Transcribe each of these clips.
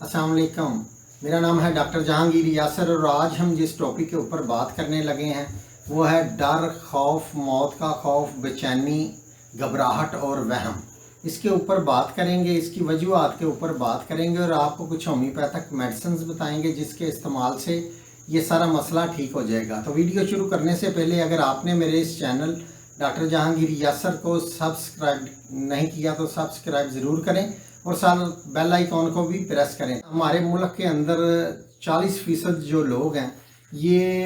अस्सलाम वालेकुम। मेरा नाम है डॉक्टर जहांगीर यासर और आज हम जिस टॉपिक के ऊपर बात करने लगे हैं वो है डर, खौफ, मौत का खौफ, बेचैनी, घबराहट और वहम। इसके ऊपर बात करेंगे, इसकी वजूहात के ऊपर बात करेंगे और आपको कुछ होम्योपैथिक मेडिसिन बताएंगे जिसके इस्तेमाल से ये सारा मसला ठीक हो जाएगा। तो वीडियो शुरू करने से पहले अगर आपने मेरे इस चैनल डॉक्टर जहांगीर यासर को सब्सक्राइब नहीं किया तो सब्सक्राइब ज़रूर करें और साथ बेल आइकॉन को भी प्रेस करें। हमारे मुल्क के अंदर 40% जो लोग हैं ये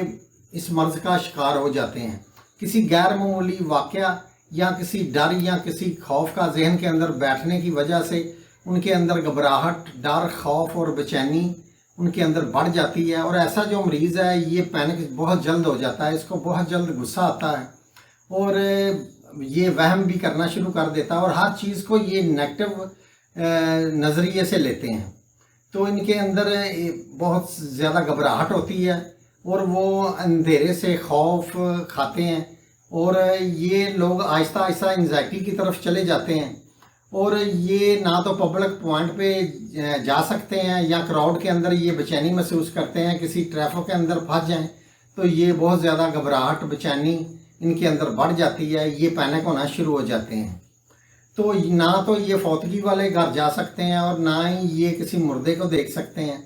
इस मर्ज़ का शिकार हो जाते हैं। किसी गैर मामूली वाक़या या किसी डर या किसी खौफ का जहन के अंदर बैठने की वजह से उनके अंदर घबराहट, डर, खौफ और बेचैनी उनके अंदर बढ़ जाती है। और ऐसा जो मरीज़ है ये पैनिक बहुत जल्द हो जाता है, इसको बहुत जल्द गुस्सा आता है और ये वहम भी करना शुरू कर देता है और हर चीज़ को ये नेगेटिव नज़रिए से लेते हैं। तो इनके अंदर बहुत ज़्यादा घबराहट होती है और वो अंधेरे से खौफ खाते हैं और ये लोग आहिस्ता आहिस्ता एंजाइटी की तरफ चले जाते हैं और ये ना तो पब्लिक पॉइंट पे जा सकते हैं या क्राउड के अंदर ये बेचैनी महसूस करते हैं। किसी ट्रैफिक के अंदर फंस जाएं तो ये बहुत ज़्यादा घबराहट, बेचैनी इनके अंदर बढ़ जाती है, ये पैनिक होना शुरू हो जाते हैं। तो ना तो ये फौतगी वाले घर जा सकते हैं और ना ही ये किसी मुर्दे को देख सकते हैं।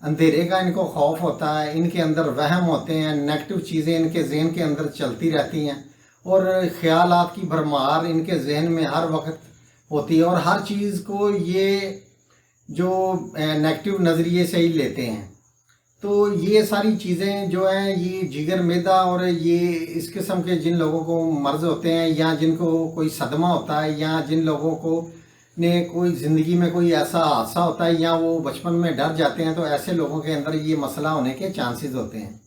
अंधेरे का इनको खौफ होता है, इनके अंदर वहम होते हैं, नेगेटिव चीज़ें इनके जहन के अंदर चलती रहती हैं और ख्यालात की भरमार इनके जहन में हर वक्त होती है और हर चीज़ को ये जो नेगेटिव नज़रिए से ही लेते हैं। तो ये सारी चीज़ें जो हैं ये जिगर, मैदा और ये इस किस्म के जिन लोगों को मर्ज़ होते हैं या जिनको कोई सदमा होता है या जिन लोगों को ने कोई ज़िंदगी में कोई ऐसा हादसा होता है या वो बचपन में डर जाते हैं, तो ऐसे लोगों के अंदर ये मसला होने के चांसेस होते हैं।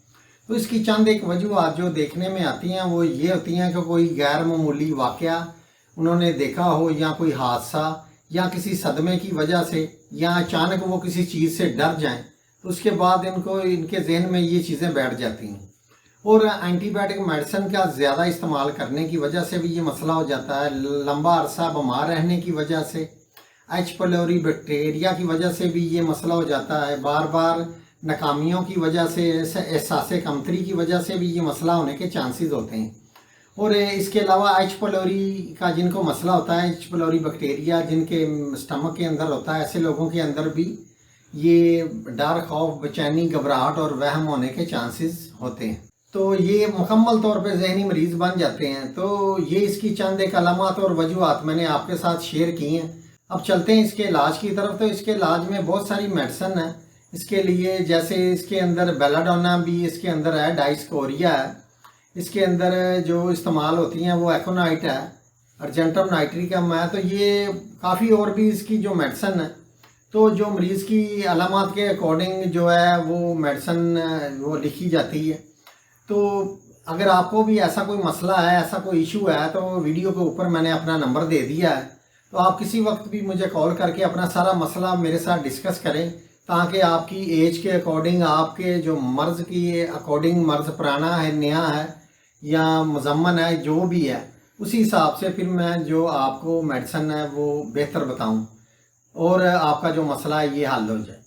तो इसकी चंद एक वजूहात जो देखने में आती हैं वो ये होती हैं कि कोई गैर मामूली वाक़या उन्होंने देखा हो या कोई हादसा या किसी सदमे की वजह से या अचानक वो किसी चीज़ से डर जाएँ तो उसके बाद इनके जहन में ये चीज़ें बैठ जाती हैं। और एंटीबायोटिक मेडिसिन का ज़्यादा इस्तेमाल करने की वजह से भी ये मसला हो जाता है। लंबा अरसा बीमार रहने की वजह से, एच पीलोरी बैक्टीरिया की वजह से भी ये मसला हो जाता है। बार बार नाकामियों की वजह से, एहसास कमतरी की वजह से भी ये मसला होने के चांसेस होते हैं। और इसके अलावा एच पीलोरी का जिनको मसला होता है, एच पीलोरी बैक्टीरिया जिनके स्टमक के अंदर होता है, ऐसे लोगों के अंदर भी ये डर, खौफ, बेचैनी, घबराहट और वहम होने के चांसेस होते हैं। तो ये मुकम्मल तौर पे जहनी मरीज़ बन जाते हैं। तो ये इसकी चंद एक अलामत और वजूहात मैंने आपके साथ शेयर की हैं। अब चलते हैं इसके इलाज की तरफ। तो इसके इलाज में बहुत सारी मेडिसिन है इसके लिए, जैसे इसके अंदर बेलाडोना भी इसके अंदर है, डाइस्कोरिया है, इसके अंदर जो इस्तेमाल होती हैं वो एकोनाइट है, अर्जेंटम नाइट्रिकम है। तो ये काफ़ी और भी इसकी जो मेडिसिन है, तो जो मरीज़ की अलामत के अकॉर्डिंग जो है वो मेडिसिन वो लिखी जाती है। तो अगर आपको भी ऐसा कोई मसला है, ऐसा कोई इशू है, तो वीडियो के ऊपर मैंने अपना नंबर दे दिया है, तो आप किसी वक्त भी मुझे कॉल करके अपना सारा मसला मेरे साथ डिस्कस करें ताकि आपकी एज के अकॉर्डिंग, आपके जो मर्ज़ की अकॉर्डिंग, मर्ज़ पुराना है, नया है या मुज़म्मन है, जो भी है उसी हिसाब से फिर मैं जो आपको मेडिसिन है वो बेहतर बताऊँ और आपका जो मसला है ये हल हो जाए।